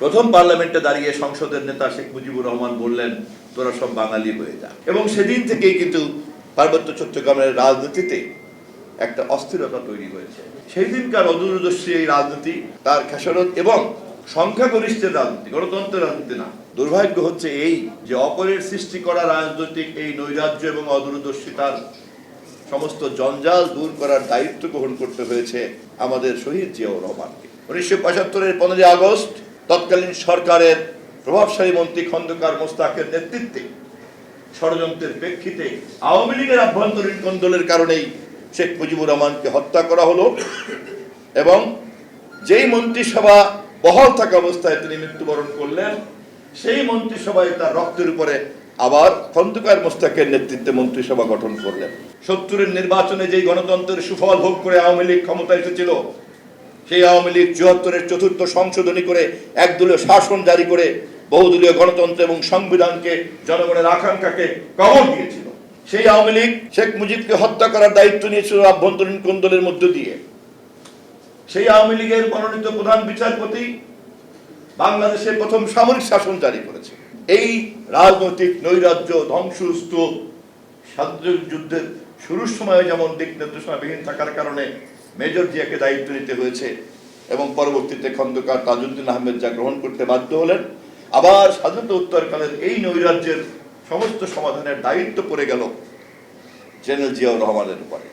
প্রথম পার্লামেন্টে দাঁড়িয়ে সংসদের নেতা শেখ মুজিবুর রহমান বললেন, তোরা সব বাঙালি হয়ে যা। এবং সেদিন থেকেই কিন্তু পার্বত্য চট্টগ্রামের রাজনীতিতে একটা অস্থিরতা তৈরি হয়েছে। সেই দিনকার অদূরদর্শী এই রাজনীতি, তার খেসারত এবং সংখ্যাগরিষ্ঠের রাজনীতি, গণতন্ত্রের রাজনীতি না। দুর্ভাগ্য হচ্ছে এই যে অপরের সৃষ্টি করা রাজনৈতিক এই নৈরাজ্য এবং অদূরদর্শিতার সমস্ত জঞ্জাল দূর করার দায়িত্ব গ্রহণ করতে হয়েছে আমাদের শহীদ জিয়াউর রহমানকে। 1975-এর 15 আগস্ট তৎকালীন সরকারের প্রভাবশালী মন্ত্রী খন্দকার মোস্তাকের নেতৃত্বে ষড়যন্ত্রের প্রেক্ষিতে আওয়ামী লীগের আভ্যন্তরীণ কোন্দলের কারণেই শেখ মুজিবুর রহমানকে হত্যা করা হলো এবং যেই মন্ত্রিসভা বহাল থাকা অবস্থায় তিনি মৃত্যুবরণ করলেন, সেই মন্ত্রিসভায় তার রক্তের উপরে আবার খন্দকার মোস্তাকের নেতৃত্বে মন্ত্রিসভা গঠন করলেন। 70-এর নির্বাচনে যেই গণতন্ত্রের সুফল ভোগ করে আওয়ামী লীগ ক্ষমতায় এসেছিল, সেই আওয়ামী লীগ 74-এর চতুর্থ সংশোধনী করে একদলীয় শাসন জারি করে বহুদলীয় গণতন্ত্র এবং সংবিধানকে, জনগণের আকাঙ্ক্ষাকে কবর দিয়েছিল। সেই আওয়ামী লীগ শেখ মুজিবকে হত্যা করার দায়িত্ব নিয়েছিল আভ্যন্তরীণ কোন্দলের মধ্য দিয়ে। সেই আওয়ামী লীগের মনোনীত প্রধান বিচারপতি বাংলাদেশে প্রথম সামরিক শাসন জারি করেছে। এই রাজনৈতিক নৈরাজ্য, ধ্বংসস্তূপ, স্বাধীনতা যুদ্ধের শুরুর সময় যেমন দিক নির্দেশনাবিহীন থাকার কারণে মেজর জিয়াকে দায়িত্ব নিতে হয়েছে এবং পরবর্তীতে খন্দকার তাজউদ্দিন আহমেদ যা গ্রহণ করতে বাধ্য হলেন, আবার স্বাধীনতা উত্তরকালের এই নৈরাজ্যের সমস্ত সমাধানের দায়িত্ব পড়ে গেল জেনারেল জিয়াউর রহমানের উপরে।